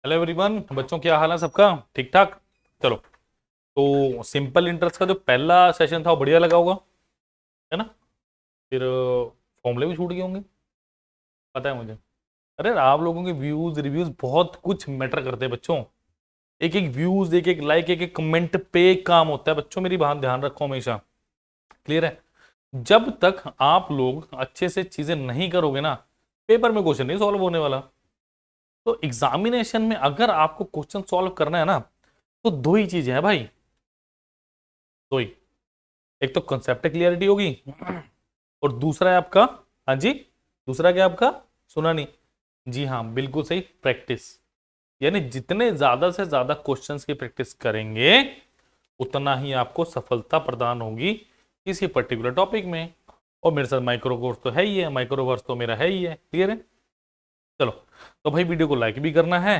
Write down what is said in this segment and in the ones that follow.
Hello everyone, बच्चों क्या हाल है सबका? ठीक ठाक। चलो, तो सिंपल इंटरेस्ट का जो पहला सेशन था वो बढ़िया लगा होगा, है ना? फिर फॉर्मूले भी छूट गए होंगे, पता है मुझे। अरे आप लोगों के व्यूज रिव्यूज बहुत कुछ मैटर करते हैं बच्चों। एक एक व्यूज, एक एक लाइक, एक एक कमेंट पे काम होता है बच्चों। मेरी बात ध्यान रखो हमेशा। क्लियर है? जब तक आप लोग अच्छे से चीजें नहीं करोगे ना, पेपर में क्वेश्चन नहीं सॉल्व होने वाला। तो एग्जामिनेशन में अगर आपको क्वेश्चन सॉल्व करना है ना, तो दो ही चीजें हैं भाई, दो ही। एक तो कंसेप्ट क्लियरिटी होगी, और दूसरा है आपका, हाँ जी, दूसरा क्या आपका? सुना नहीं? जी हाँ, बिल्कुल सही, प्रैक्टिस। यानी जितने ज्यादा से ज्यादा क्वेश्चंस की प्रैक्टिस करेंगे, उतना ही आपको सफलता प्रदान होगी किसी पर्टिकुलर टॉपिक में। और मेरे साथ माइक्रो कोर्स तो है ही है, माइक्रोवर्स तो मेरा है ही है। क्लियर है? चलो, तो भाई वीडियो को लाइक भी करना है,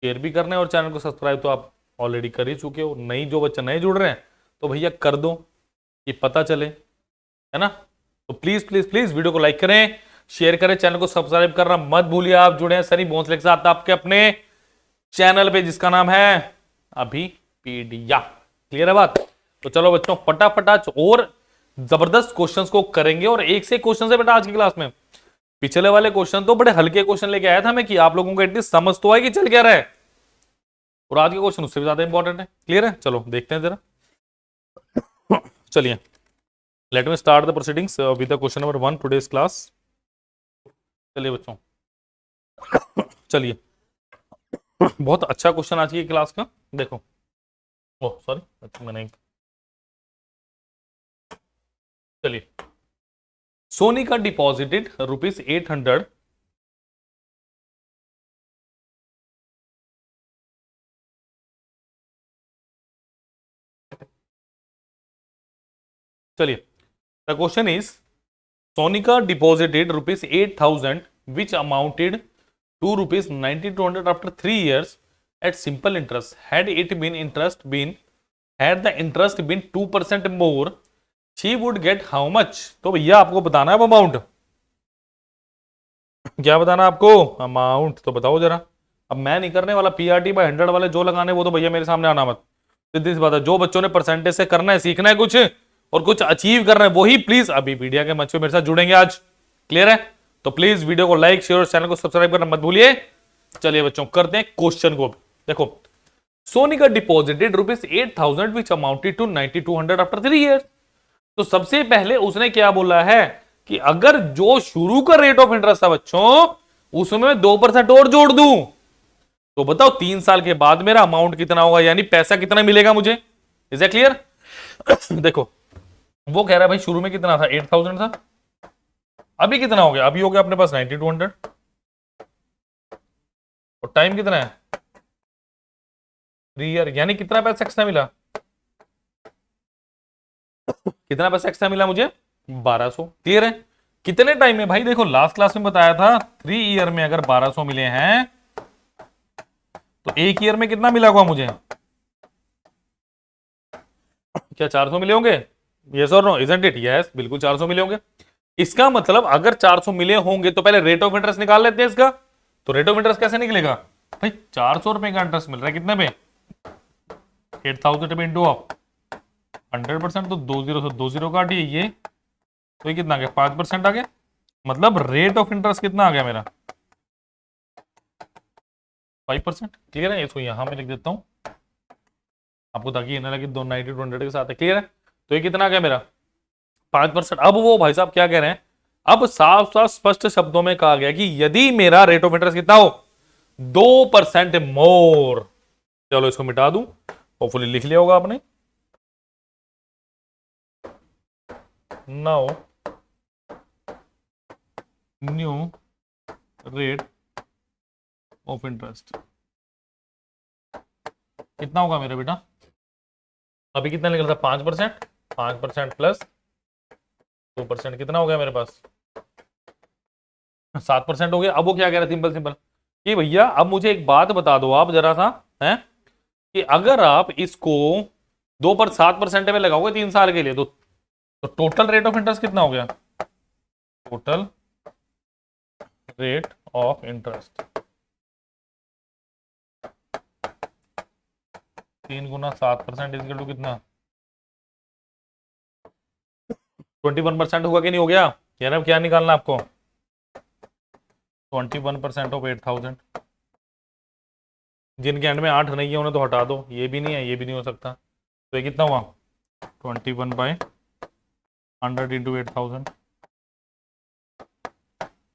शेयर भी करना है, और चैनल को सब्सक्राइब तो आप ऑलरेडी कर ही चुके हो। नई जो बच्चे नए जुड़ रहे हैं, तो भैया कर दो, कि पता चले, है ना? तो प्लीज प्लीज प्लीज वीडियो को लाइक करें, शेयर करें, चैनल को सब्सक्राइब करना मत भूलिए। आप जुड़े हैं सनी भोंसले के साथ आपके अपने चैनल पे, जिसका नाम है अभी पीडिया। क्लियर है बात? तो चलो बच्चों, फटाफट आज और जबरदस्त क्वेश्चंस को करेंगे। और एक से क्वेश्चन है बेटा आज की क्लास में। पिछले वाले क्वेश्चन तो बड़े हल्के क्वेश्चन लेके आया था मैं, कि आप लोगों को एटलीस्ट समझ तो आए कि चल क्या रहा है। और आज के क्वेश्चन उससे भी ज्यादा इंपॉर्टेंट है। क्लियर है? चलो देखते हैं जरा। चलिए, let me start the proceedings with the question number 1 today's class. चलिए बच्चों, चलिए, बहुत अच्छा क्वेश्चन आज की क्लास का। देखो, ओह सॉरी, मैंने, चलिए, सोनी का डिपॉजिटेड ₹800। चलिए, the question is, Sonika deposited ₹8,000, which amounted to ₹9,200 after 3 years at simple interest. Had the interest been 2% more, she would get how much? तो भैया आपको बताना है अब अमाउंट। क्या बताना है आपको? अमाउंट तो बताओ जरा। अब मैं नहीं करने वाला, PRT बाय 100 वाले जो लगाने, वो तो भैया मेरे सामने आना मत। सीधी सी बात है, जो बच्चों ने परसेंटेज से करना है, सीखना है कुछ और कुछ अचीव करना है, वही प्लीज अभी मीडिया के मंच पे मेरे साथ जुड़ेंगे आज। क्लियर है? तो प्लीज वीडियो को लाइक शेयर और चैनल को सब्सक्राइब करना मत भूलिए। चलिए बच्चों, करते हैं क्वेश्चन को। देखो, सोनी का deposited ₹8,000 which amounted to 9,200 after 3 years। तो सबसे पहले उसने क्या बोला है कि अगर जो शुरू का रेट ऑफ इंटरेस्ट था बच्चों, उसमें मैं 2% और जोड़ दूं, तो बताओ 3 साल के बाद मेरा अमाउंट कितना होगा, यानी पैसा कितना मिलेगा मुझे। Is it clear? देखो, वो कह रहा है भाई शुरू में कितना था, 8,000 था, अभी कितना हो गया? अभी हो गया अपने पास 9,200, और टाइम कितना है, 3 ईयर, यानी कितना पैसा एक्स्ट्रा मिला? कितना पैसा एक्स्ट्रा मिला मुझे? 1,200। क्लियर है? कितने टाइम में भाई? देखो, लास्ट क्लास में बताया था 3 ईयर में अगर 1,200 मिले हैं, तो 1 ईयर में कितना मिला होगा मुझे? क्या 400 मिले होंगे? यस और नो, इजंट इट? यस, बिल्कुल 400 मिले होंगे। इसका मतलब अगर 400 मिले होंगे तो पहले रेट ऑफ इंटरेस्ट निकाल लेते हैं इसका। तो रेट ऑफ इंटरेस्ट कैसे निकलेगा भाई? 400 रुपए का इंटरेस्ट मिल रहा है कितने पे? 8,000 पे इंटू ऑफ 100%, तो 20 से 20 काटिए ये, तो ये कितना आ गया? 5% आ गया। मतलब रेट ऑफ इंटरेस्ट कितना आ गया मेरा? 5%। क्लियर है? इसको यहां में लिख देता हूं आपको, ताकि ये ना लगे 290 के साथ है। क्लियर है? तो ये कितना आ गया मेरा? 5%। अब वो भाई साहब क्या कह रहे हैं, अब साफ साफ स्पष्ट शब्दों में कहा गया कि यदि मेरा रेट ऑफ इंटरेस्ट कितना हो, 2% मोर। चलो इसको मिटा दूं, होपफुली लिख लिया होगा आपने। Now new rate of interest कितना होगा मेरा बेटा? अभी कितना निकल रहा है? 5%। 5% प्लस 2% कितना हो गया मेरे पास? 7% हो गया। अब वो क्या कह रहा है, सिंपल सिंपल, कि भैया अब मुझे एक बात बता दो आप जरा सा, है कि अगर आप इसको 7% में लगाओगे 3 साल के लिए, तो टोटल रेट ऑफ इंटरेस्ट कितना हो गया? टोटल रेट ऑफ इंटरेस्ट 3 गुना 7% इज टू कितना 21% होगा कि नहीं हो गया? यार अब क्या निकालना आपको? 21% ऑफ 8,000। जिनके एंड में 8 नहीं है उन्हें तो हटा दो, ये भी नहीं है ये भी नहीं हो सकता, तो ये कितना हुआ 21/100 इंटू 8,000।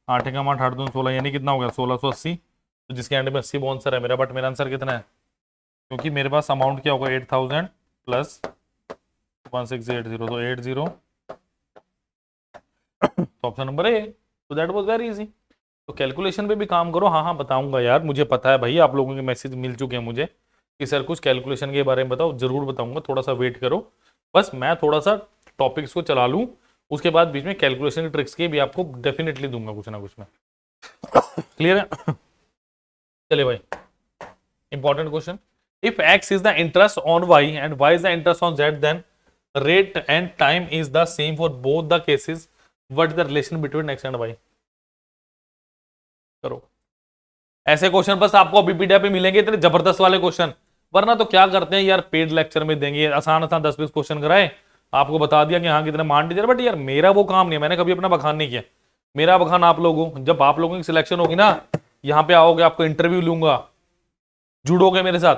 8 का 8 8 16 यानी कितना हो गया 1680। तो जिसके एंड में 80 वो आंसर है मेरा, बट मेरा आंसर कितना है? क्योंकि मेरे पास अमाउंट क्या होगा 8,000 प्लस 1680, तो 80। तो ऑप्शन नंबर ए। तो दैट वाज वेरी इजी। तो कैलकुलेशन पे भी काम करो। हाँ हाँ बताऊंगा यार, मुझे पता है भाई, आप लोगों के मैसेज मिल चुके हैं मुझे कि सर कुछ कैलकुलेशन के बारे में बताओ, जरूर बताऊंगा, थोड़ा सा वेट करो। बस मैं थोड़ा सा टॉपिक्स को चला लूँ, उसके बाद बीच में कैलकुलेशन की ट्रिक्स की भी आपको डेफिनेटली दूंगा कुछ ना कुछ में। क्लियर है? चलिए भाई, important question. If x is the interest on y and y is the interest on z, then rate and time is the same for both the cases, what is the relation between x and y? करो ऐसे question, बस आपको बीपीडीएफ पे मिलेंगे इतने जबरदस्त वाले question. वरना तो क्या करते हैं यार, पेड लेक्चर में देंगे आसान आसान 10-20 क्वेश्चन कराए, आपको बता दिया कि हाँ कितने मान टीचर, बट यार मेरा वो काम नहीं है, मैंने कभी अपना बखान नहीं किया। मेरा बखान आप लोगों, जब आप लोगों की सिलेक्शन होगी ना, यहाँ पे आओगे, आपको इंटरव्यू लूंगा, जुड़ोगे मेरे साथ,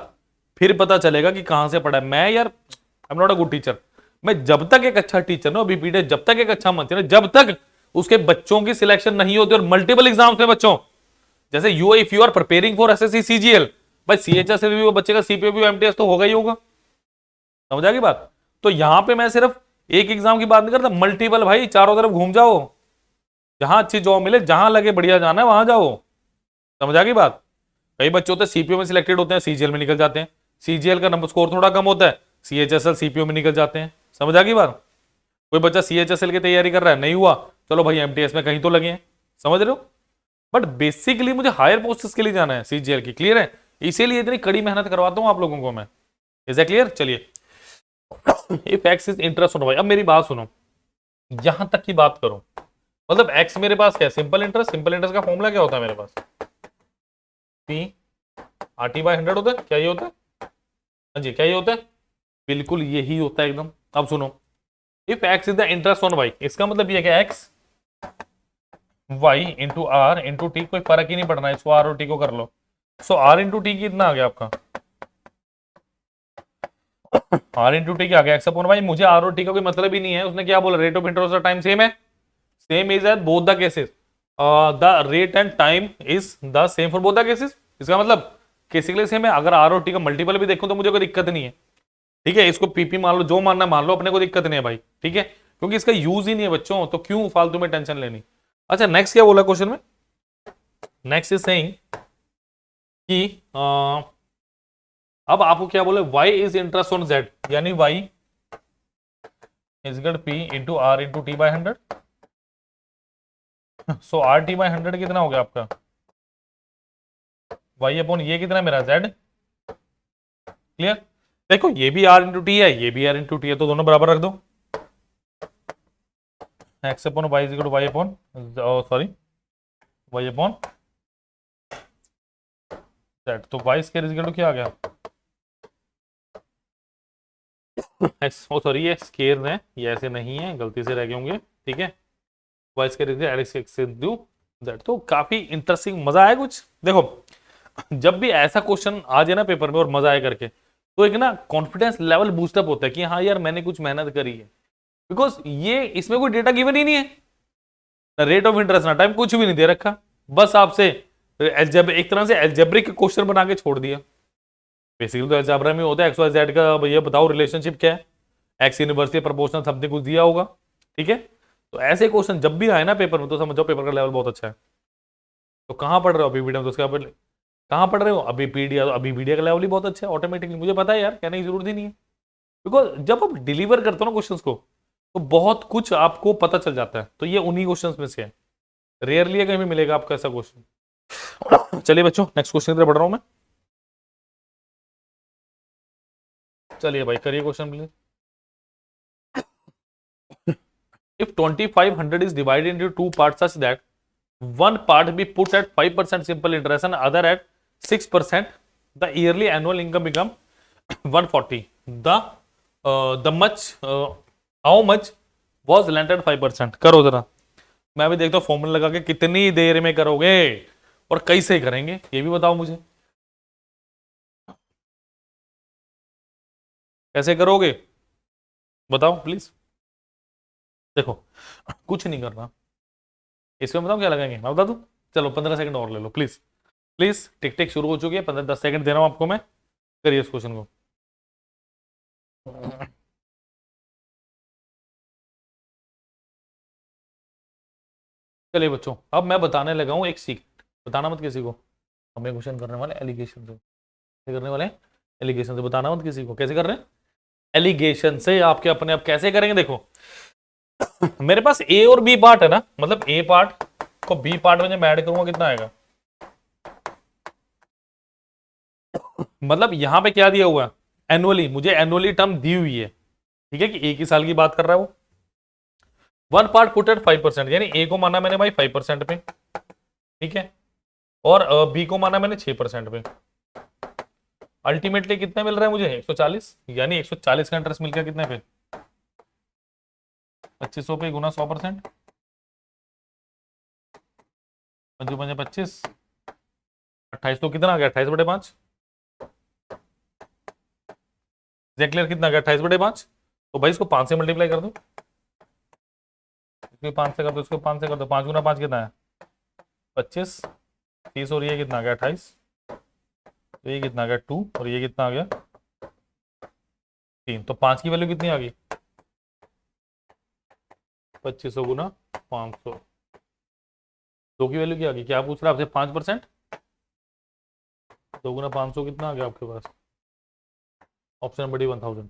फिर पता चलेगा कि कहां से पढ़ा है मैं। यार I am not a good teacher. मैं जब तक एक अच्छा टीचर ना बीपीडीएफ, जब तक एक अच्छा मंत्री, जब तक उसके बच्चों की सिलेक्शन नहीं होती और मल्टीपल एग्जाम्स में बच्चों, जैसे you if you are preparing for SSC CGL, भाई सीएचएस से भी वो बच्चे का सीपीओ भी एमटीएस तो होगा ही होगा। समझ आ गई बात? तो यहां पे मैं सिर्फ एक एग्जाम की बात नहीं करता, मल्टीपल भाई, चारों तरफ घूम जाओ, जहां अच्छी जॉब मिले, जहां लगे बढ़िया जाना है वहां जाओ। समझ आ गई बात? कई बच्चे होते हैं सीपीओ में सिलेक्टेड होते हैं, सीजीएल में निकल जाते हैं, सीजीएल का नंबर स्कोर थोड़ा कम होता है, सीएचएसएल सीपीओ में निकल जाते हैं। समझ आ गई बात? कोई बच्चा सीएचएसएल की तैयारी कर रहा है, नहीं हुआ, चलो भाई एमटीएस में कहीं तो लगे हैं। समझ रहे हो? बट बेसिकली मुझे हायर पोस्ट्स के लिए जाना है सीजीएल की, क्लियर है? इसीलिए इतनी कड़ी मेहनत करवाता हूं आप लोगों को मैं। Is that clear? चलिए, if x is interest on Y, अब मेरी बात सुनो, यहां तक की बात करो, मतलब एक्स मेरे पास क्या है? Simple interest. सिंपल इंटरेस्ट का फॉर्मूला क्या होता है मेरे पास? पी आर टी बाई 100 होता है। क्या ये होता है? हाँ जी, क्या ये होता है? बिल्कुल यही होता है एकदम। अब सुनो, if x is the interest on y, इसका मतलब ये क्या, x y into r into t, कोई फर्क ही नहीं पड़ना, इसको आर और टी को कर लो। सो आर इंटू टी कितना आ गया आपका? आर इंटू टी क्या आ गया? X upon y. मुझे आर और टी का कोई मतलब ही नहीं है, उसने क्या बोला, रेट ऑफ इंटरेस्ट और टाइम सेम है, same is at both the cases, the rate and time is the same for both the cases. इसका मतलब केस के लिए सेम है। अगर आर और टी का मल्टीपल भी देखो तो मुझे कोई दिक्कत नहीं है, ठीक है? इसको पीपी मान लो, जो मानना मान लो, अपने को दिक्कत नहीं है भाई, ठीक है? क्योंकि इसका यूज ही नहीं है बच्चों, तो क्यों फालतू में टेंशन लेनी। अच्छा, नेक्स्ट क्या बोला क्वेश्चन में? नेक्स्ट इज सेइंग कि अब आपको क्या बोले, y is interest on z, यानी y is equal p into r into t by 100। So r t by 100 कितना हो गया आपका? y अपॉन ये कितना मेरा z। क्लियर? देखो ये भी r इंटू टी है, ये भी r इंटू टी है, तो दोनों बराबर रख दो। x upon y is equal to y upon, sorry, y upon z। तो y square is equal to क्या आ गया? ओ सॉरी, ये स्केयर है, ये ऐसे नहीं है, गलती से रह गए होंगे, ठीक है? वाई स्केयर से डू दैट। तो काफी इंटरेस्टिंग, मजा आया कुछ। देखो जब भी ऐसा क्वेश्चन आ जाए ना पेपर में और मजा आए करके, तो एक ना कॉन्फिडेंस लेवल बूस्टअप होता है कि हाँ यार मैंने कुछ मेहनत करी है, बिकॉज ये इसमें कोई डेटा गिवन ही नहीं है, ना रेट ऑफ इंटरेस्ट ना टाइम, कुछ भी नहीं दे रखा, बस आपसे एक तरह से एल्जेब्रिक क्वेश्चन बना के छोड़ दिया। बेसिकली तो अलजेब्रा में होता है एक्स वाई जेड का, भैया बताओ रिलेशनशिप क्या है, एक्स इनवर्सली प्रोपोर्शनल समथिंग कुछ दिया होगा, ठीक है? तो ऐसे क्वेश्चन जब भी आए ना पेपर में, तो समझो पेपर का लेवल बहुत अच्छा है। तो कहाँ पढ़ रहे हो अभी वीडियो में, तो उसका कहाँ पढ़ रहे हो अभी पीडिया, तो अभी वीडियो का लेवल ही बहुत अच्छा है ऑटोमेटिकली, मुझे पता है यार, कहने की जरूरत ही नहीं है। बिकॉज जब आप डिलीवर करते हो ना क्वेश्चंस को, तो बहुत कुछ आपको पता चल जाता है, तो ये उन्हीं क्वेश्चंस में से है, रेयरली कहीं भी मिलेगा आपको ऐसा क्वेश्चन। चलिए बच्चों, नेक्स्ट क्वेश्चन की तरफ बढ़ रहा हूं मैं। चलिए भाई करिए question please. If 2500 is divided into two parts such that one part be put at 5% simple interest and other at 6%, the yearly annual income become 140 the much how much was lent at 5%। करो जरा, मैं भी देखता हूँ formula लगा के कितनी देर में करोगे और कैसे करेंगे ये भी बताओ मुझे, कैसे करोगे बताओ प्लीज। देखो कुछ नहीं करना, इसमें बताओ क्या लगाएंगे, मैं बता दूं। चलो 15 सेकंड और ले लो प्लीज, प्लीज। टिक टिक शुरू हो चुकी है, 15-10 सेकंड दे रहा हूं आपको मैं, करिए इस क्वेश्चन को। चलिए बच्चों, अब मैं बताने लगा हूं एक सीक्रेट, बताना मत किसी को। हमें क्वेश्चन करने वाले एलिगेशन से, कैसे करने वाले हैं, एलिगेशन से। बताना मत किसी को, कैसे कर रहे हैं, एलिगेशन से। आपके अपने आप कैसे करेंगे देखो, मेरे पास ए और बी पार्ट है ना, मतलब ए पार्ट को बी पार्ट में जब मैं ऐड करूंगा कितना आएगा, मतलब यहां पे क्या दिया हुआ है, एनुअली, मुझे एनुअली टर्म दी हुई है, ठीक है, कि एक ही साल की बात कर रहा है वो। वन पार्ट पुट एट 5%, यानी ए को माना मैंने भाई 5% पे, ठीक है, और बी को माना मैंने 6% पे। अल्टीमेटली कितने मिल रहा है मुझे, 140, यानी 140 का इंटरेस्ट मिल गया कितने पे, 2500 पे गुना 100%, 25 28, तो कितना आ गया, 28/5। क्लियर, कितना आ गया, 28/5। तो भाई इसको 5 से मल्टीप्लाई कर दो, इसको 5 से कर दो, इसको 5 से कर दो, 5 गुना 5 कितना है, 25, 30, और ये कितना आ गया 28, तो ये कितना आ गया 2, और ये कितना आ गया 3। तो 5 की वैल्यू कितनी आ गई, 2500 गुना 500। 2 की वैल्यू क्या आ गई, क्या पूछ रहा है आपसे, 5%। 2 गुना 500 कितना आ गया आपके पास, ऑप्शन नंबर डी 1000।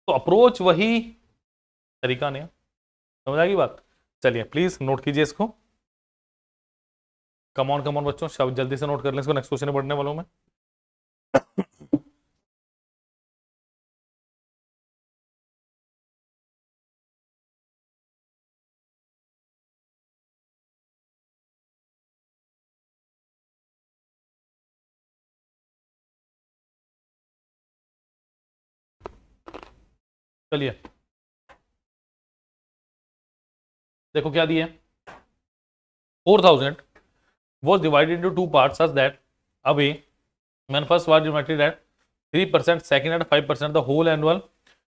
तो अप्रोच वही, तरीका नहीं, समझ आएगी बात। चलिए प्लीज नोट कीजिए इसको, कमॉन कमॉन बच्चों, सब जल्दी से नोट कर लें इसको, नेक्स्ट क्वेश्चन में पढ़ने वालों में। चलिए देखो क्या दिया, 4000 was divided into two parts such that away when first was divided at 3%, second at 5%, the whole annual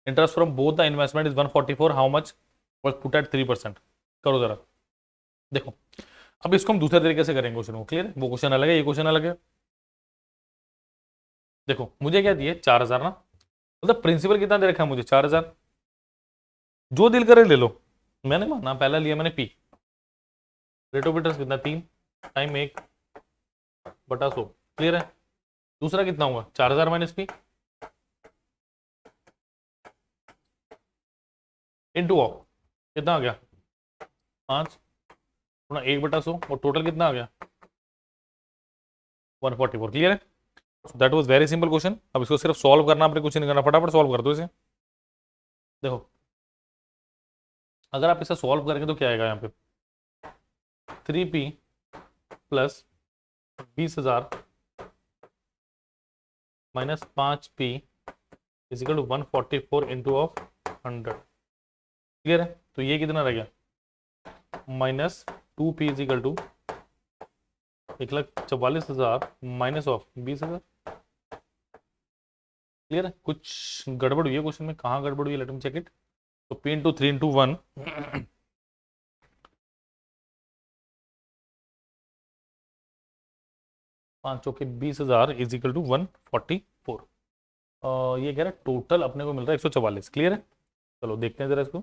interest from both the investment is 144, how much was put at 3%। करो जरा, देखो अब इसको हम दूसरे तरीके से करेंगे क्वेश्चन को, क्लियर है, वो क्वेश्चन अलग है, ये क्वेश्चन अलग है। देखो मुझे क्या दिए, 4000 ना, मतलब प्रिंसिपल कितना दे रखा है मुझे, 4000, जो दिल करे ले लो। मैंने माना पहला लिया मैंने पी, रेट ऑफ इंटरेस्ट कितना 3 टाइम 1/100, क्लियर है। दूसरा कितना हुआ, 4000 माइनस पी इंटू ऑफ, कितना आ गया 5 गुना 1/100, और टोटल कितना आ गया 144, क्लियर है। That was very simple question. अब इसको सिर्फ सॉल्व करना, आपने कुछ नहीं करना, फटाफट सॉल्व कर दो इसे। देखो अगर आप इसे सॉल्व करेंगे तो क्या आएगा यहाँ पे, 3p plus 20,000 minus 5p is equal to 144 into of 100, clear है। तो ये कितना रह गया, minus 2p is equal to 1,44,000 minus of 20,000, clear है। कुछ गड़बड़ हुई है क्वेश्चन में, कहाँ गड़बड़ हुई है, लेट मी चेक इट। तो p इंटू 3 इंटू 1, 5 चौके 20,000 इज इक्वल टू 144। ये कह रहा है टोटल अपने को मिल रहा है 144, क्लियर है। चलो देखते हैं जरा इसको,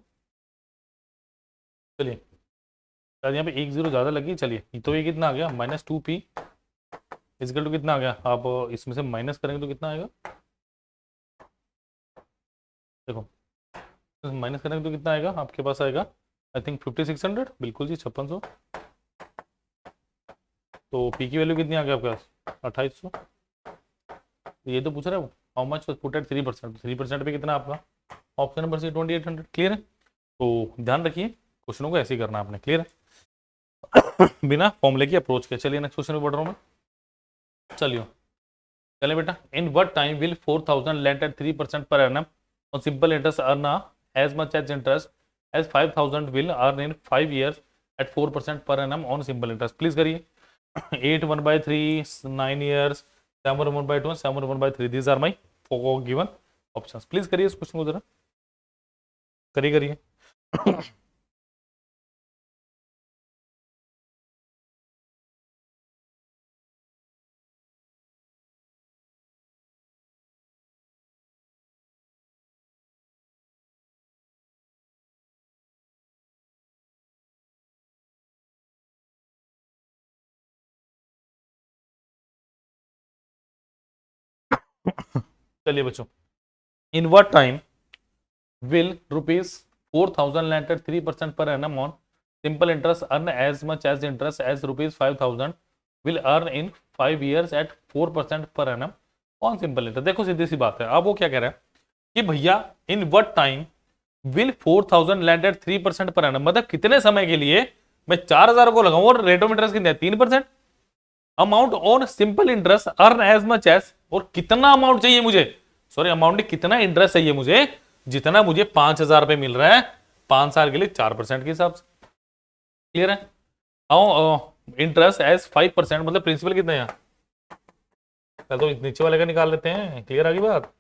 चलिए शायद यहाँ पे 1 0 ज़्यादा लगी, चलिए तो ये कितना आ गया, -2p इजिकल टू कितना आ गया, आप इसमें से माइनस करेंगे तो कितना आएगा, देखो माइनस करेंगे तो कितना आएगा आपके पास, आएगा आई थिंक 5600, बिल्कुल जी 5600। तो p की वैल्यू कितनी आ गई आपके पास, 2800। ये तो पूछ रहा है वो, हाउ मच पुट एट 3%, 3% पे कितना आपका, ऑप्शन नंबर सी 2800, क्लियर है। तो ध्यान रखिए क्वेश्चनों को ऐसे ही करना आपने, क्लियर है, बिना फॉर्मूले की अप्रोच के। चलिए नेक्स्ट क्वेश्चन में बढ़ रहा हूँ मैं, चलिए चले बेटा, in what time will 4000 lent at 3% per annum on simple interest earn as much as interest as 5000 will earn in 5 years at 4% per annum on simple interest? Please करिए. 8 1/3, 9 years, 7 1/2, 7 1/3. These are my four given options. Please करिए इस question को जरा, करिए करिए. चलिए बच्चों, in what time will rupees 4000 lent at 3% per annum on simple interest earn as much as interest as rupees 5000 will earn in 5 years at 4% per annum on simple interest? देखो सीधी सी बात है. अब वो क्या कह रहा है कि भैया in what time will 4000 lent at 3% per annum, मतलब कितने समय के लिए मैं 4000 को लगाऊं और रेट ऑफ इंटरेस्ट कितने 3%. Amount on simple interest earn as much as, और कितना अमाउंट चाहिए मुझे, सॉरी अमाउंट कितना इंटरेस्ट चाहिए मुझे, जितना मुझे 5000 रुपए मिल रहा है 5 साल के लिए 4% के हिसाब से. क्लियर है. इंटरेस्ट एज 5%, मतलब प्रिंसिपल कितना है यहाँ, तो नीचे वाले का निकाल लेते हैं. क्लियर आ गई बात.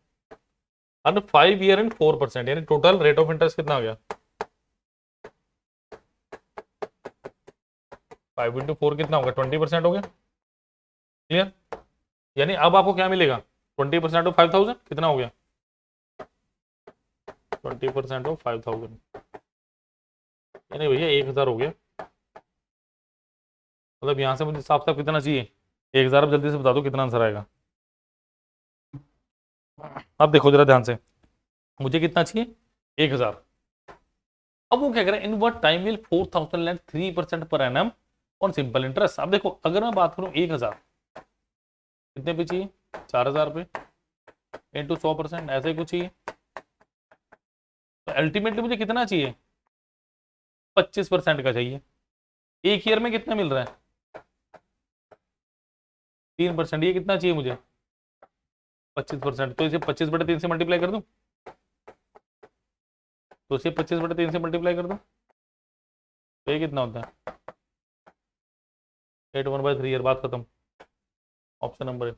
अर्न 5 ईयर एंड 4%, यानी टोटल रेट ऑफ इंटरेस्ट कितना हो गया 5 इंटू 4 कितना होगा 20% हो गया. क्लियर. यानी अब आपको क्या मिलेगा 20% ऑफ 5000 कितना हो गया 20% ऑफ 5000, यानी भैया 1000 हो गया. मतलब यहां से मुझे साफ साफ कितना चाहिए 1000. अब जल्दी से बता दो कितना आंसर आएगा. अब देखो जरा ध्यान से, मुझे कितना चाहिए 1000. अब वो क्या कह रहा है in what time will 4000 lent 3% per annum on simple interest. अब देखो अगर मैं बात करूं 1000 कितने पे चाहिए 4000 पे इंटू 100%, ऐसे ही कुछ चाहिए. तो अल्टीमेटली मुझे कितना चाहिए 25% का चाहिए. एक ईयर में कितना मिल रहा है 3%, ये कितना चाहिए मुझे 25%. तो इसे 25/3 से मल्टीप्लाई कर दूं, तो इसे 25/3 से मल्टीप्लाई कर दूं, तो ये कितना होता है 8 1/3 ईयर. बात खत्म. Option number.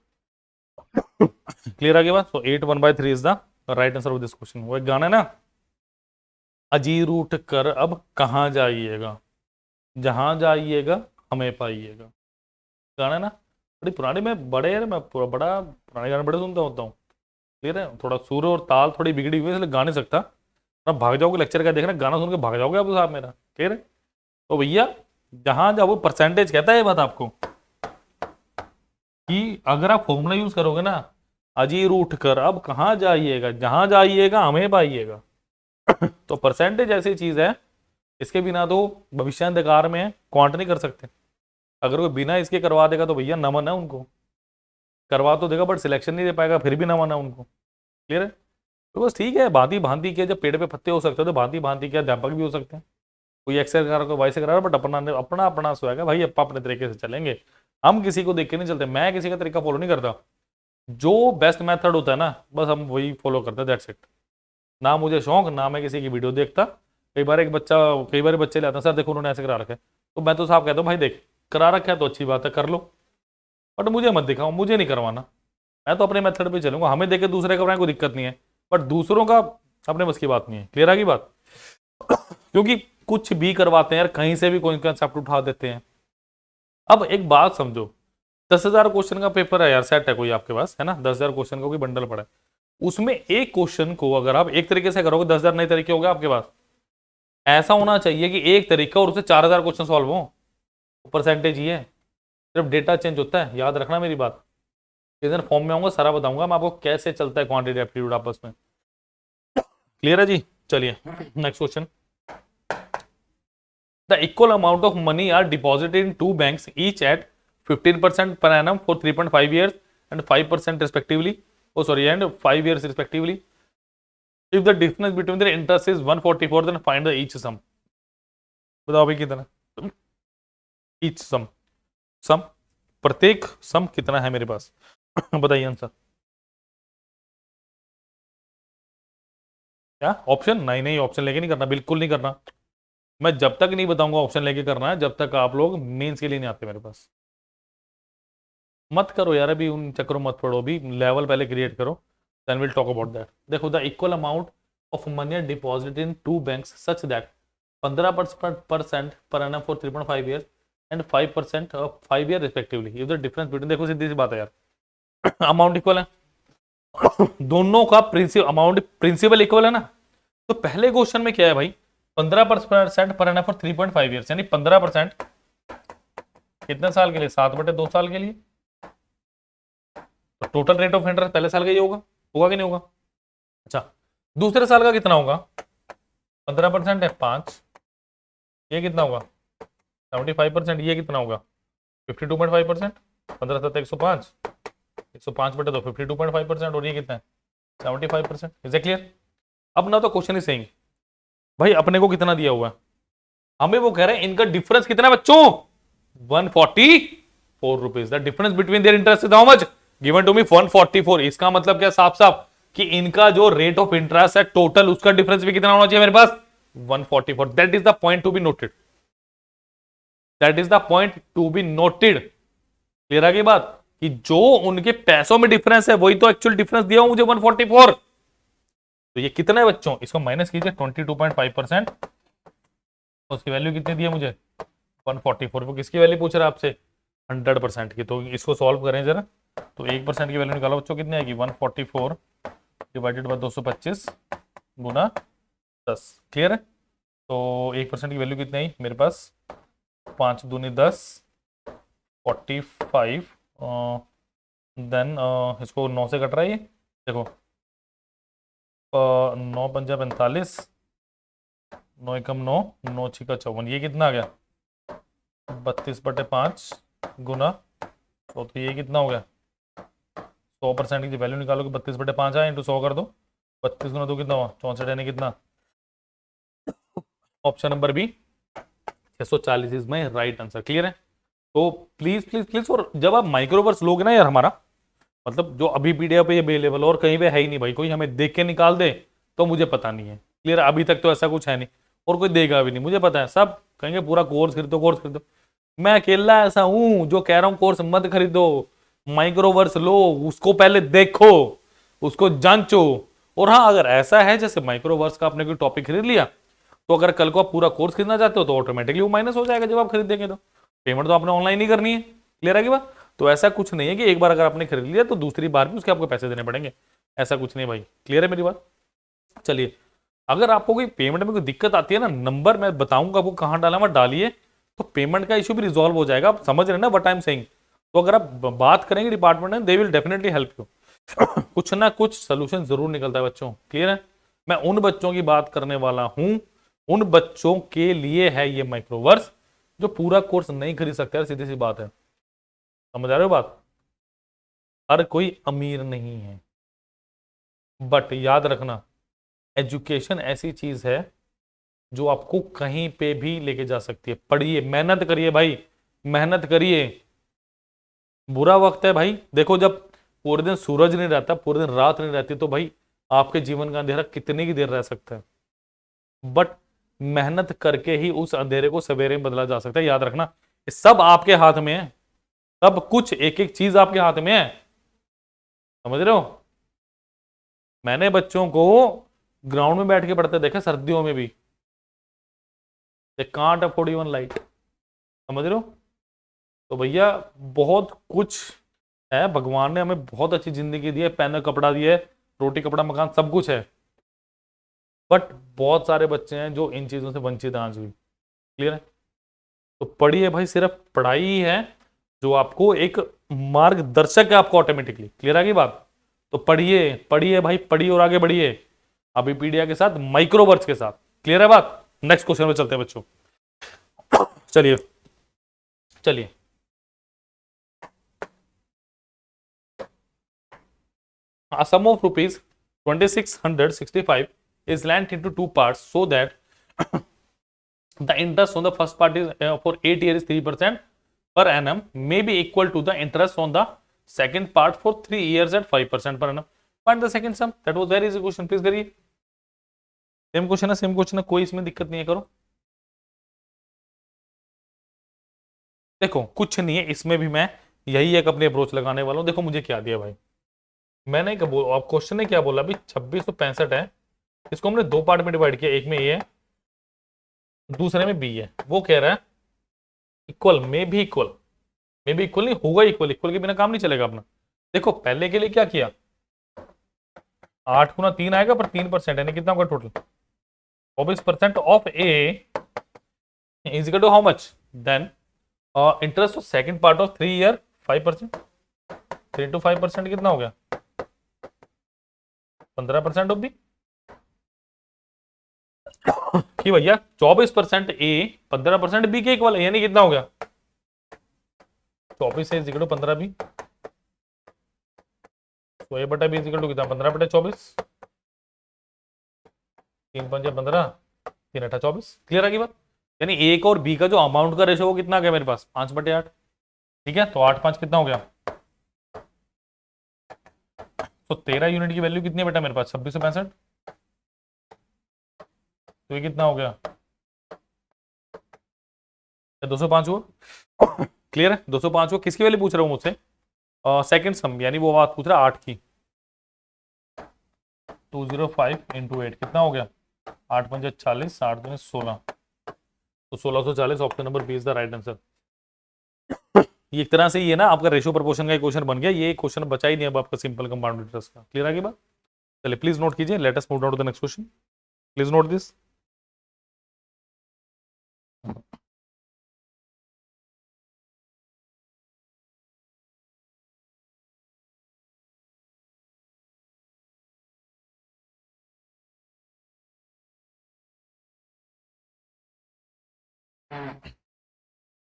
क्लियर आ गया बात. सो 8 1/3 is the right answer of this question. वो एक गाना है ना, अजी रूठ कर अब कहाँ जाइएगा, जहां जाइएगा हमें पाइएगा. गाना है ना, बड़ी पुरानी. मैं बड़े यार मैं बड़ा पुराने गाने बड़े सुनता होता हूँ. क्लियर है. थोड़ा सुर और ताल थोड़ी बिगड़ी हुई है इसलिए गा नहीं सकता. अब भाग जाओगे लेक्चर का देखना, गाना सुन के भाग जाओगे आप साहब मेरा. क्लियर है. तो भैया जहां जाओ, वो परसेंटेज कहता है ये बात आपको कि अगर आप फॉर्मूला यूज करोगे ना, अजी रूठ कर अब कहाँ जाइएगा, जहां जाइएगा हमें पाइएगा. तो परसेंटेज ऐसी चीज है, इसके बिना तो भविष्यान्धकार में क्वांट नहीं कर सकते. अगर कोई बिना इसके करवा देगा तो भैया नमन है उनको. करवा तो देगा बट सिलेक्शन नहीं दे पाएगा, फिर भी नमन है उनको. क्लियर है. तो बस ठीक है, भांति भांति के जब पेड़ पे पत्ते हो सकते हैं तो भांति भांति के अध्यापक भी हो सकते हैं. कोई एक्स से करा रहा, कोई वाई से करा रहा, बट अपना अपना अपना सोएगा भाई. अपने तरीके से चलेंगे, हम किसी को देख के नहीं चलते. मैं किसी का तरीका फॉलो नहीं करता. जो बेस्ट मेथड होता है ना, बस हम वही फॉलो करते हैं. That's it. ना मुझे शौक, ना मैं किसी की वीडियो देखता. कई बार कई बार बच्चे ले आते हैं, सर देखो उन्होंने ऐसे करा रखा है. तो मैं तो साहब कहता हूँ भाई देख, करा रखा है तो अच्छी बात है, कर लो, बट मुझे मत दिखाओ, मुझे नहीं करवाना. मैं तो अपने मेथड पे चलूंगा. हमें देख के दूसरे करवाएं कोई दिक्कत नहीं है, बट दूसरों का अपने बस की बात नहीं है. क्लियर आ गई बात. क्योंकि कुछ भी करवाते हैं यार, कहीं से भी कोई कंसेप्ट उठा देते हैं. अब एक बात समझो, 10,000 क्वेश्चन का पेपर है यार, सेट है कोई आपके पास है ना, 10,000 क्वेश्चन का कोई बंडल पड़ा है. उसमें एक क्वेश्चन को अगर आप एक तरीके से करोगे 10,000 नए तरीके हो गए आपके पास. ऐसा होना चाहिए कि एक तरीका और उससे 4,000 क्वेश्चन सॉल्व हो. परसेंटेज ही है, सिर्फ डेटा चेंज होता है. याद रखना मेरी बात. जिस दिन फॉर्म में आऊंगा सारा बताऊंगा मैं आपको कैसे चलता है क्वांटिटी एप्टीट्यूड आपस में. क्लियर है जी. चलिए next question. The equal amount of money are deposited in two banks each at 15% per annum for 3.5 years and 5% respectively. Oh sorry, and 5 years respectively. If the difference between the interest is 144, then find the each sum. बताओ भाई कितना each sum. सम प्रत्येक सम कितना है मेरे पास. बताइए answer क्या? Option? नहीं नहीं, ऑप्शन लेके नहीं करना, बिल्कुल नहीं करना। मैं जब तक नहीं बताऊंगा ऑप्शन लेके करना है, जब तक आप लोग मेंस के लिए नहीं आते मेरे पास। मत करो यार, अभी उन चक्करों मत पड़ो, अभी लेवल पहले क्रिएट करो, then will talk about that. देखो, the equal amount of money deposit in two banks such that 15% per annum for 3.5 years and 5% 5 year respectively, the difference between, देखो सीधी सी बात है यार, अमाउंट इक्वल है, दोनों का प्रिंसिपल अमाउंट प्रिंसिपल इक्वल है ना। तो पहले क्वेश्चन में क्या है भाई, 15% पर एनम फॉर 3.5 ईयर्स, यानी 15% कितने साल के लिए, 7/2 साल के लिए। तो टोटल रेट ऑफ इंटरेस्ट पहले साल का ही होगा, होगा कि नहीं होगा? अच्छा, दूसरे साल का कितना होगा? 15% है 5, ये कितना होगा? 75%, ये कितना होगा? 52.5%। 15 7 105, 105/2 52.5%, और ये कितना है? 75%। Is a clear? अब ना तो क्वेश्चन ही सेइंग भाई अपने को कितना दिया हुआ है, हमें वो कह रहे हैं इनका डिफरेंस कितना है बच्चों, 144 rupees. The difference between their interest is how much, given to me 144। इसका मतलब क्या, साफ साफ कि इनका जो रेट ऑफ इंटरेस्ट है टोटल, उसका डिफरेंस भी कितना होना चाहिए मेरे पास, 144। That is the point to be noted, that is the point to be noted. Clear है की बात, कि जो उनके पैसों में डिफरेंस है वही तो एक्चुअल डिफरेंस दिया हुआ मुझे 144। तो ये कितना है बच्चों, इसको माइनस कीजिए 22.5%, उसकी वैल्यू कितनी दी है मुझे, 144। वो किसकी वैल्यू पूछ रहा है आपसे, 100% की। तो इसको सॉल्व करें जरा, तो 1% की वैल्यू निकालो बच्चों, कितनी आएगी, 144 डिवाइडेड बाय 225 गुना 10। क्लियर है? तो 1% की वैल्यू कितनी आई मेरे पास, 5 दूनी 10, 45। देन इसको 9 से कट रहा है ये, देखो 9 पंजा 45, 9 एकम 9, 9 छिका 54, ये कितना आ गया, 32/5 गुना, तो ये कितना हो गया, 100% की वैल्यू निकालोगे 32/5 आए इंटू 100 कर दो, 32 गुना 2 कितना हुआ, 64, यानी कितना, option number B 640 is my right answer. Clear है? तो प्लीज प्लीज प्लीज, और जब आप माइक्रोवर्स लोगे ना यार, हमारा मतलब जो अभी पीडीएफ पे अवेलेबल और कहीं पे है ही नहीं भाई, कोई हमें देख के निकाल दे तो मुझे पता नहीं है। क्लियर? अभी तक तो ऐसा कुछ है नहीं, और कोई देगा भी नहीं, मुझे पता है। सब कहेंगे पूरा कोर्स खरीदो, कोर्स खरीदो। मैं अकेला ऐसा हूं जो कह रहा हूं कोर्स मत खरीदो, माइक्रोवर्स लो, उसको पहले देखो, उसको जांचो। और हाँ, अगर ऐसा है जैसे माइक्रोवर्स का आपने कोई टॉपिक खरीद लिया, तो अगर कल को आप पूरा कोर्स खरीदना चाहते हो तो ऑटोमेटिकली वो माइनस हो जाएगा जब आप खरीदेंगे। तो पेमेंट तो आपने ऑनलाइन ही करनी है। क्लियर है की बात? तो ऐसा कुछ नहीं है कि एक बार अगर आपने खरीद लिया तो दूसरी बार भी उसके आपको पैसे देने पड़ेंगे, ऐसा कुछ नहीं भाई। क्लियर है मेरी बात? चलिए, अगर आपको कोई पेमेंट में कोई दिक्कत आती है ना, नंबर मैं बताऊंगा आपको कहां डाला, मत डालिए, तो पेमेंट का इशू भी रिजॉल्व हो जाएगा। आप समझ रहे हैं ना व्हाट आई एम सेइंग? तो अगर आप बात करेंगे डिपार्टमेंट में, they will definitely help you. कुछ ना कुछ सोल्यूशन जरूर निकलता है बच्चों। क्लियर है? मैं उन बच्चों की बात करने वाला हूं, उन बच्चों के लिए है ये माइक्रोवर्स, जो पूरा कोर्स नहीं खरीद सकते यार, सीधी सी बात है। समझ आ रहे हो बात? हर कोई अमीर नहीं है, बट याद रखना, एजुकेशन ऐसी चीज है जो आपको कहीं पे भी लेके जा सकती है। पढ़िए, मेहनत करिए भाई, मेहनत करिए। बुरा वक्त है भाई, देखो जब पूरे दिन सूरज नहीं रहता, पूरे दिन रात नहीं रहती, तो भाई आपके जीवन का अंधेरा कितनी की देर रह सकता है, बट मेहनत करके ही उस अंधेरे को सवेरे में बदला जा सकता है। याद रखना, ये सब आपके हाथ में है, सब कुछ, एक एक चीज आपके हाथ में है। समझ रहे हो? मैंने बच्चों को ग्राउंड में बैठ के पढ़ते देखा, सर्दियों में भी, they can't afford even light. समझ रहे हो? तो भैया बहुत कुछ है, भगवान ने हमें बहुत अच्छी जिंदगी दी है, पहना कपड़ा दिया है, रोटी कपड़ा मकान सब कुछ है, बट बहुत सारे बच्चे हैं जो इन चीजों से वंचित हैं आज भी। क्लियर है? तो पढ़िए भाई, सिर्फ पढ़ाई ही है जो आपको एक मार्गदर्शक है आपको ऑटोमेटिकली। क्लियर है की बात? तो पढ़िए पढ़िए भाई, पढ़िए और आगे बढ़िए, अभी पीडिया के साथ, माइक्रोवर्स के साथ। क्लियर है बात? नेक्स्ट क्वेश्चन पे चलते हैं बच्चों। चलिए चलिए, a sum of rupees 2665 is lent into two parts so that the interest on the first part is for 8 years is 3% per annum may be equal to the interest on the second part for 3 years at 5% पर annum. Find the second sum. That was very easy question. Please करिए. Same question है, कोई इसमें दिक्कत नहीं है, करो. देखो कुछ नहीं है इसमें भी, मैं यही एक अपनी अप्रोच लगाने वाला हूं. देखो मुझे क्या दिया भाई, मैंने आप क्वेश्चन ने क्या बोला अभी, 2665 है. इसको हमने दो पार्ट में डिवाइड किया, एक में ए है, दूसरे में बी है. वो कह रहा है इक्वल में भी इक्वल, में भी इक्वल नहीं होगा, इक्वल, इक्वल के बिना काम नहीं चलेगा अपना. देखो पहले के लिए क्या किया, 8 गुना 3 आएगा पर 3%, यानी कितना होगा total 24% of a is equal to how much, then interest of second part of 3 year 5%, 3 to 5% कितना हो गया 15% ऑफ बी. कि भैया 24% ए 15% बी के इक्वल है, यानी कितना हो गया 24 इज इक्वल टू 15 बी. तो ए बटा बी इज इक्वल टू कितना 15 बटा 24, 3 5 15, 3 8 24. क्लियर है की बात. यानी ए का और बी का जो अमाउंट का रेशो वो कितना आ गया मेरे पास 5/8. ठीक है, तो 8 5 कितना हो गया, तो 13 यूनिट की वैल्यू कितनी है बेटा मेरे पास 2665. तो ये कितना हो गया 205 हुआ. क्लियर है, 205 हुआ. किसकी वैल्यू पूछ रहा हूँ मुझसे, सेकंड सम, यानी वो बात पूछ रहा है 8 की. 205 इंटू 8 कितना हो गया 8 5 40, 8 2 16, तो 1640. Option number B is the right answer. ये एक तरह से ये ना आपका रेशियो प्रोपोर्शन का क्वेश्चन बन गया. ये क्वेश्चन बचा ही नहीं अब आपका सिंपल कंपाउंड इंटरेस्ट का. क्लियर है की बात. चलिए प्लीज नोट कीजिए. Let us move down to the next question. Please note this.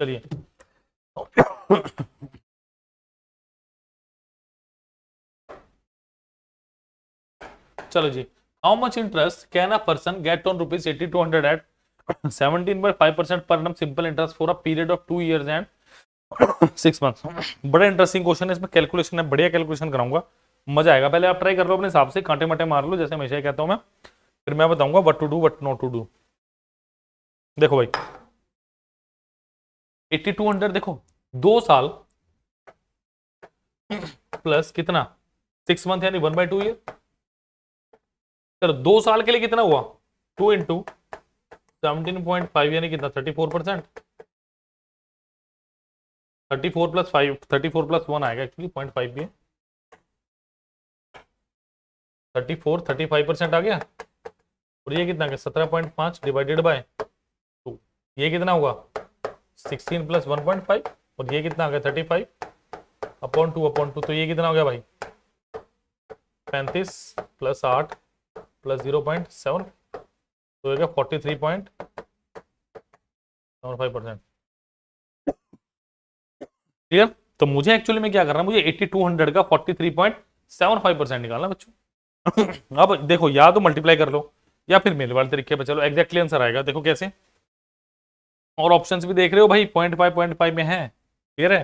चलिए चलो जी. How much interest can a person get on rupees 8200 at 17.5% per annum simple interest for a period of 2 years and 6 months. बड़ा interesting question है, इसमें calculation है, बढ़िया calculation कराऊंगा, मजा आएगा. पहले आप ट्राई कर लो अपने हिसाब से, कांटे माटे मार लो जैसे हमेशा कहता हूं मैं, फिर मैं बताऊंगा what to do what not to do. देखो भाई 8200, देखो 2 साल प्लस कितना 6 मंथ यानी 1/2 ईयर. चलो 2 साल के लिए कितना हुआ 2 इंटू 17.5 यानी कितना 34%. 34 प्लस 5, 34 प्लस 1 आएगा एक्चुअली 0.5 भी है. 34 35% आ गया. और ये कितना गया 17.5 डिवाइडेड बाय 2, ये कितना हुआ 16 प्लस 1.5, और ये कितना आ गया 35 अपॉन 2, तो ये कितना हो गया भाई 35 प्लस 8 प्लस 0.7, तो हो गया 43.75%. क्लियर. तो मुझे एक्चुअली में क्या करना है, मुझे 8200 का 43.75% निकालना बच्चों. अब देखो या तो मल्टीप्लाई कर लो या फिर मेरे वाले तरीके पे चलो, एग्जैक्टली आंसर आएगा. देखो कैसे, और ऑप्शंस भी देख रहे हो भाई 0.5 में है. क्लियर है.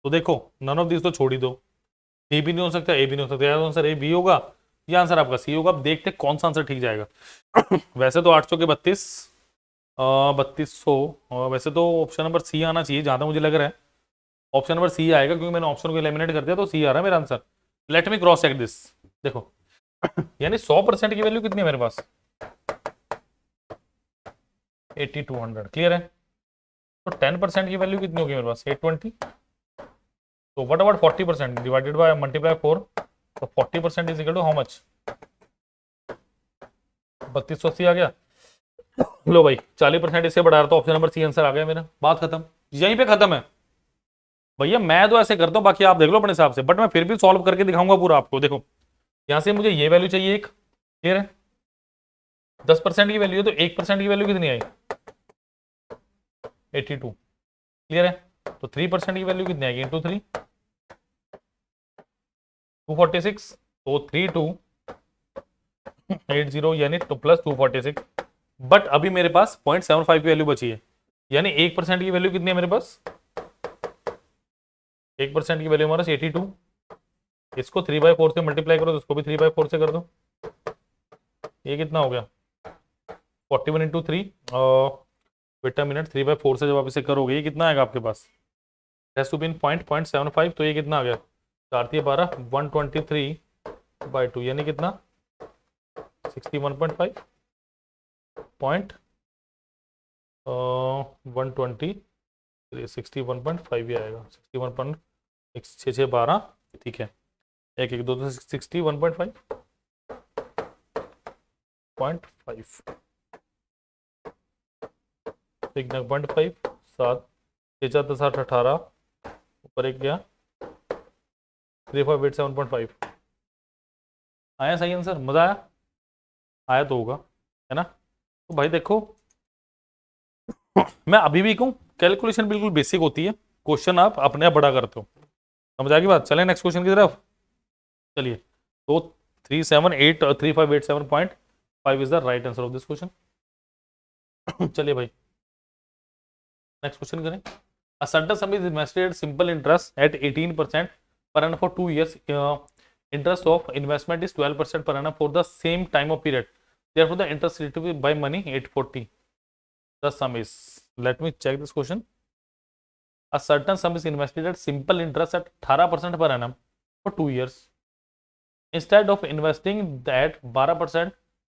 तो देखो नन ऑफ दिस तो छोड़ ही दो, ए भी नहीं हो सकता, ए भी नहीं हो सकता, या तो आंसर ए बी होगा या आंसर आपका सी होगा. अब देखते कौन सा आंसर ठीक जाएगा. वैसे तो 800 के 3200, वैसे तो ऑप्शन नंबर सी आना चाहिए जहां तक मुझे लग रहा है. ऑप्शन नंबर सी आएगा क्योंकि मैंने ऑप्शन को एलिमिनेट कर दिया, तो सी आ रहा है मेरा answer. Let me cross check this. देखो यानी 100% की वैल्यू कितनी है मेरे पास 8200. क्लियर है. तो 10% की वैल्यू कितनी होगी मेरे पास 820. तो what about 40% divided by multiply 4, तो 40% is equal to how much 3280 आ गया. लो भाई 40% इससे बढ़ा रहा, तो ऑप्शन नंबर सी आंसर आ गया मेरा. बात खत्म, यहीं पे खत्म है भैया. मैं तो ऐसे करता हूं, बाकी आप देख लो अपने हिसाब से, बट मैं फिर भी सॉल्व करके दिखाऊंगा पूरा आपको. देखो यहां से मुझे ये वैल्यू चाहिए एक. क्लियर है. 10% की वैल्यू है, तो 1% की वैल्यू कितनी आई 82. क्लियर है. तो 3% की वैल्यू कितनी आएगी इंटू 3 246, तो 3280 यानी तो प्लस 246. बट अभी मेरे पास 0.75 की वैल्यू बची है, यानी 1% की वैल्यू कितनी है मेरे पास 1% की वैल्यू हमारे 82. इसको 3/4 से मल्टीप्लाई करो तो इसको भी 3/4 से कर दो। ये कितना हो गया 41 इंटू 3 और बेटा मिनट 3/4 से जब आप इसे करोगे ये कितना आएगा आपके पास हैज टू बीन 0.75। तो ये कितना आ गया 4×12 123/2 यानी कितना 61.5 पॉइंट 120 61.5 ही आएगा 61.612 ठीक है 1 1 2 61.5 1.5 7 6 4 10 8 18 ऊपर एक गया 3 5 8 7.5 आया सही आंसर। मजा आया आया तो होगा है ना। तो भाई देखो मैं अभी भी कहूँ कैलकुलेशन बिल्कुल बेसिक होती है, क्वेश्चन आप अपने आप बड़ा करते हो। समझ आ गई बात। चलें नेक्स्ट क्वेश्चन की तरफ। चलिए तो 378 3587.5 is the right answer of this question. चलिए भाई नेक्स्ट क्वेश्चन करें। A certain sum is invested at simple interest at 18% per annum for 2 years. Interest of investment is 12% per annum for the same time of period. Therefore, the interest rate to be by money 840. The sum is. Let me check this question. A certain sum is invested at simple interest at 18% per annum for 2 years. Instead of investing that 12%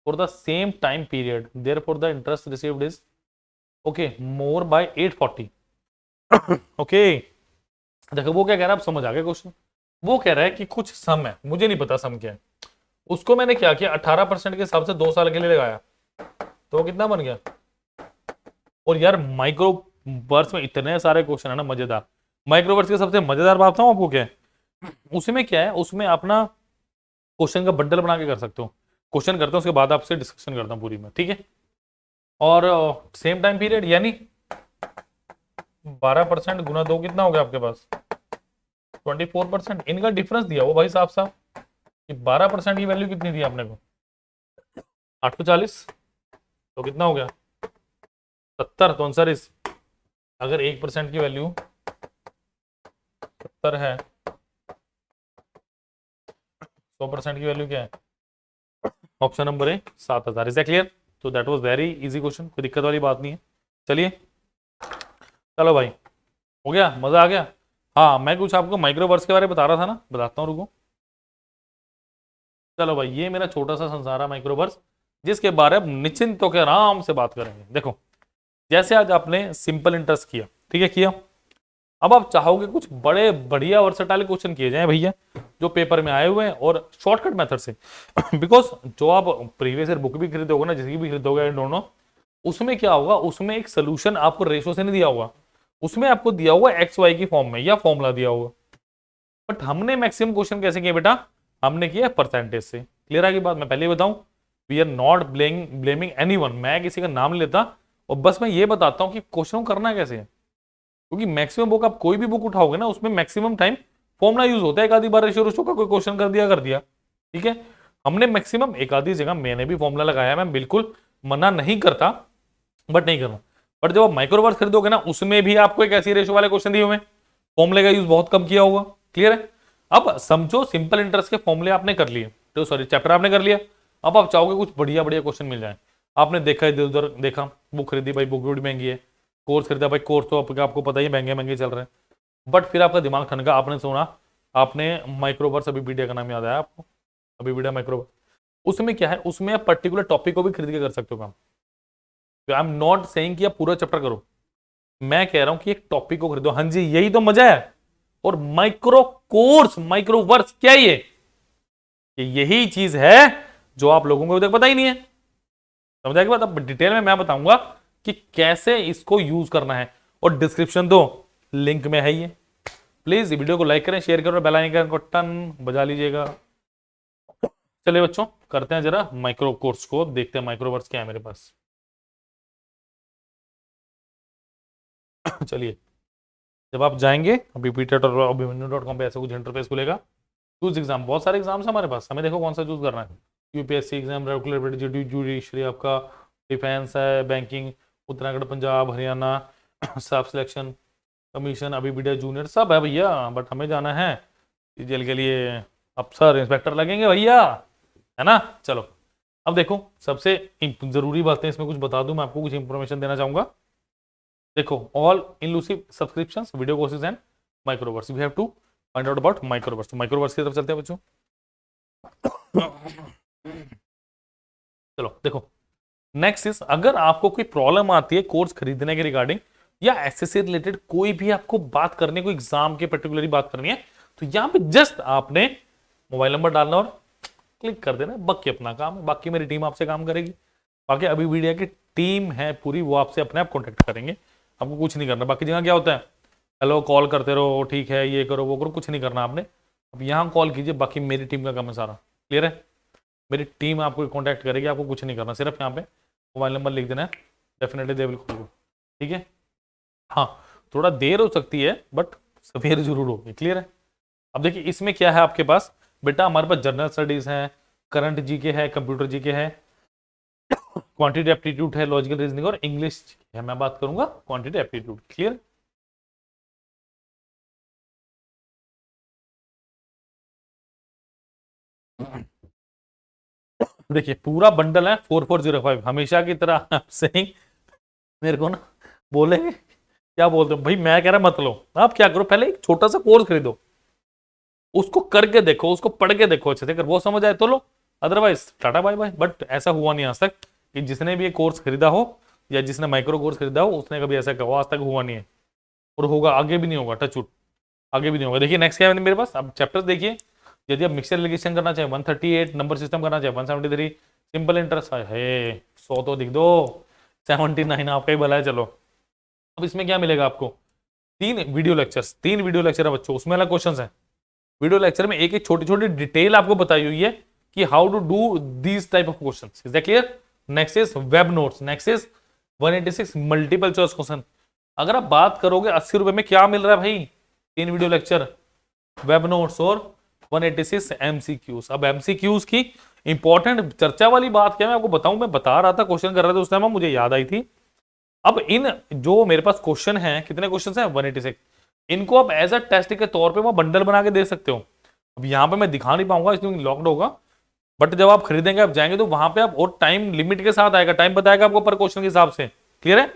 for the same time period, therefore the interest received is okay more by 840. Okay देखो वो क्या कह रहा है, आप समझ आ गए question. वो कह रहा है कि कुछ सम है, मुझे नहीं पता सम क्या है, उसको मैंने क्या किया 18% के हिसाब से 2 साल के लिए लगाया तो वो कितना बन गया। और यार माइक्रो वर्स में इतने सारे क्वेश्चन है ना मजेदार। माइक्रो वर्स के सबसे मजेदार बात बताऊं आपको क्या है, उसमें क्या है, उसमें अपना क्वेश्चन का बंडल बना के कर सकते हो। क्वेश्चन करते हैं उसके बाद आपसे डिस्कशन करता हूँ पूरी में, ठीक है। और सेम टाइम पीरियड यानी 12% गुना 2 कितना हो गया आपके पास 24%। इनका डिफरेंस दिया वो भाई साहब साहब कि 12% की वैल्यू कितनी दी आपने को 840 तो कितना हो गया 70। तो आंसर इस अगर 1% की वैल्यू 70 है 100% की वैल्यू क्या है option number A 7000। Is that clear. तो that was very easy question, कोई दिक्कत वाली बात नहीं है। चलिए चलो भाई हो गया, मजा आ गया। हाँ मैं कुछ आपको माइक्रोवर्स के बारे में बता रहा था ना, बताता हूँ रुको। चलो भाई ये मेरा छोटा सा संसार है माइक्रोवर्स, जिसके बारे में निश्चिंत होकर आराम से बात करेंगे। देखो जैसे आज आपने सिंपल इंटरेस्ट किया, ठीक है किया, अब आप चाहोगे कुछ बड़े बढ़िया वर्सेटाइल क्वेश्चन किए जाएं भैया जो पेपर में आए हुए हैं और शॉर्टकट मेथड से। बिकॉज जो आप प्रीवियस ईयर बुक भी खरीदोगे ना, जिसकी भी खरीदोगे दोनों, उसमें क्या होगा, उसमें एक सोल्यूशन आपको रेशो से नहीं दिया होगा, उसमें आपको दिया हुआ एक्स वाई की फॉर्म में या फॉर्मूला दिया होगा। बट हमने मैक्सिमम क्वेश्चन कैसे किए बेटा, हमने किया परसेंटेज से। क्लियर है की बात। मैं पहले ही बताऊं we are not blaming anyone, मैं किसी का नाम लेता और बस मैं ये बताता हूं कि क्वेश्चन करना कैसे है। क्योंकि मैक्सिमम बुक आप कोई भी बुक उठाओगे ना उसमें मैक्सिमम टाइम फॉर्मूला यूज होता है। एक आधी बार रेशियो रेशो का कोई क्वेश्चन कर दिया, ठीक है। हमने मैक्सिमम एक आधी जगह मैंने भी फॉर्मूला लगाया, मैं बिल्कुल मना नहीं करता बट नहीं करना। बट जब आप माइक्रोवर्स खरीदोगे ना उसमें भी आपको एक ऐसी रेशो वाले क्वेश्चन दिए हुए, फॉर्मूले का यूज बहुत कम किया होगा। क्लियर है। अब समझो सिंपल इंटरेस्ट के फॉर्मूले आपने कर लिए, तो सॉरी चैप्टर आपने कर लिया। अब आप चाहोगे कुछ बढ़िया बढ़िया क्वेश्चन मिल जाए। आपने देखा इधर उधर देखा, बुक खरीदी भाई बुक बड़ी महंगी है, कोर्स खरीदा भाई कोर्स तो आपको पता ही महंगे महंगे चल रहे हैं। बट फिर आपका दिमाग ठनका, आपने सुना, आपने माइक्रोवर्स अभी वीडियो का नाम याद आया आपको, अभी वीडियो माइक्रोवर्स, उसमें क्या है, उसमें आप पर्टिकुलर टॉपिक को भी खरीद के कर सकते हो काम। आई एम नॉट सेइंग कि आप पूरा चैप्टर करो, मैं कह रहा हूं कि एक टॉपिक को खरीदो। हाँ जी यही तो मजा है। और माइक्रो कोर्स माइक्रोवर्स क्या ये यही चीज है जो आप लोगों को पता ही नहीं है। समझ आएगी बात। अब डिटेल में मैं बताऊंगा कि कैसे इसको यूज करना है और डिस्क्रिप्शन दो लिंक में है ये। प्लीज वीडियो को लाइक करें, शेयर करें, बेल आइकन को टन बजा लीजिएगा। चलिए बच्चों करते हैं जरा माइक्रो कोर्स को, देखते हैं माइक्रोवर्स क्या है मेरे पास। चलिए जब आप जाएंगे bptet.abhimanyu.com पे ऐसा कुछ इंटरफेस खुलेगा। चूज एग्जाम, बहुत सारे एग्जाम्स हमारे पास, हमें देखो कौन सा चूज करना है। यूपीएससी एग्जाम, रेगुलर जुडिशरी, आपका डिफेंस है, banking, Uttarakhand Punjab Haryana, staff selection commission, अभी वीडियो जूनियर सब है भैया। बट हमें जाना है सीजीएल के लिए अफसर इंस्पेक्टर लगेंगे भैया, है ना। चलो अब देखो, सबसे जरूरी बातें इसमें कुछ बता दूं, मैं आपको कुछ इंफॉर्मेशन देना चाहूंगा। देखो, all inclusive subscriptions, video courses and microverse, we have to find out about microverse. तो माइक्रोवर्स की तरफ चलते हैं बच्चों। चलो देखो, नेक्स्ट इज, अगर आपको कोई प्रॉब्लम आती है कोर्स खरीदने के रिगार्डिंग या एसएससी से रिलेटेड कोई भी आपको बात करनी है, कोई एग्जाम के पर्टिकुलरली बात करनी है, तो यहां पे जस्ट आपने मोबाइल नंबर डालना और क्लिक कर देना, बाकी अपना काम है, बाकी मेरी टीम आपसे काम करेगी। बाकी अभी वीडियो की टीम है पूरी, वो आपसे अपने आप कॉन्टेक्ट करेंगे, आपको कुछ नहीं करना। बाकी जगह क्या होता है, हेलो कॉल करते रहो, ठीक है ये करो वो करो, कुछ नहीं करना आपने। अब यहाँ कॉल कीजिए, बाकी मेरी टीम का काम है सारा। क्लियर है, मेरी टीम आपको कांटेक्ट करेगी, आपको कुछ नहीं करना, सिर्फ यहाँ पे मोबाइल नंबर लिख देना है, definitely they will call you. ठीक है, हाँ थोड़ा देर हो सकती है बट सवेर जरूर होगी। क्लियर है। अब देखिए इसमें क्या है आपके पास बेटा, हमारे पास जनरल स्टडीज है, करंट जीके है, कंप्यूटर जीके है, क्वांटिटी एप्टीट्यूड है, लॉजिकल रीजनिंग और इंग्लिश है। मैं बात करूंगा क्वांटिटी एप्टीट्यूड। क्लियर। देखिए पूरा बंडल है 4405, हमेशा की तरह आपसे ही मेरे को ना बोले क्या बोलते हो भाई, मैं कह रहा मत लो, आप क्या करो पहले एक छोटा सा कोर्स खरीदो, उसको करके देखो, उसको पढ़ के देखो अच्छे से, अगर वो समझ आए तो लो, otherwise tata bye bye. But ऐसा हुआ नहीं आज तक कि जिसने भी ये कोर्स खरीदा हो या जिसने माइक्रो कोर्स खरीदा हो उसने कभी ऐसा कहा, आज तक हुआ नहीं है और होगा आगे भी नहीं होगा, टचवुड आगे भी नहीं होगा। देखिए नेक्स्ट क्या है मेरे पास, अब चैप्टर्स देखिए। यदि आप मिक्सर एलिगेशन करना चाहे 138, नंबर सिस्टम करना चाहे 173, सिंपल इंटरेस्ट है 100 तो दिख दो, 79 आपका ही भला है। चलो अब इसमें क्या मिलेगा आपको, तीन वीडियो लेक्चर है बच्चों, उसमें अलग क्वेश्चन है। वीडियो लेक्चर में एक एक छोटी छोटी डिटेल आपको बताई हुई है कि how to do these type of question. Is that clear. Next is web notes, next is 186 multiple choice question. अगर आप बात करोगे 80 रुपए में क्या मिल रहा है भाई, 3 वीडियो लेक्चर, वेब नोट्स और 186 एमसीक्यूज। अब एमसीक्यूज की इंपॉर्टेंट चर्चा वाली बात क्या मैं आपको बताऊं, मैं बता रहा था क्वेश्चन कर रहे थे उस टाइम, मुझे याद आई थी। अब इन जो मेरे पास क्वेश्चन है, कितने क्वेश्चन है 186, इनको आप एज अ टेस्ट के तौर पे वो बंडल बना के दे सकते हो। अब यहाँ पे मैं दिखा नहीं पाऊंगा इसलिए लॉक्ड होगा, बट जब आप खरीदेंगे आप जाएंगे तो वहां पे आप और टाइम लिमिट के साथ आएगा, टाइम बताएगा आपको पर क्वेश्चन के हिसाब से। क्लियर है।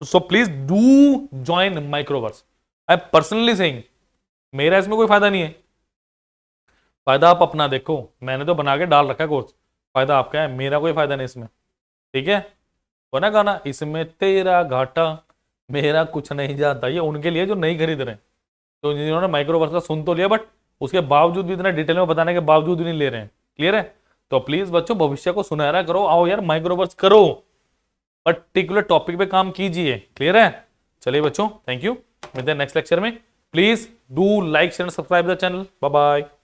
So please do join microverse, I personally saying, मेरा इसमें कोई फायदा नहीं है, फायदा आप अपना देखो, मैंने तो बना के डाल रखा है कोर्स, फायदा आपका है, मेरा कोई फायदा नहीं इसमें। ठीक है, तो ना गाना, इसमें तेरा घाटा मेरा कुछ नहीं जाता, ये उनके लिए जो नहीं खरीद रहे, तो जिन्होंने माइक्रोवर्स का सुन तो लिया बट उसके बावजूद भी इतना डिटेल में बताने के बावजूद भी नहीं ले रहे हैं। क्लियर है। तो प्लीज बच्चों भविष्य को सुनहरा करो, आओ यार माइक्रोवर्स करो, पर्टिकुलर टॉपिक पे काम कीजिए। क्लियर है। चलिए बच्चों, थैंक यू, मिलते हैं नेक्स्ट लेक्चर में। Please do like share subscribe the channel. Bye bye.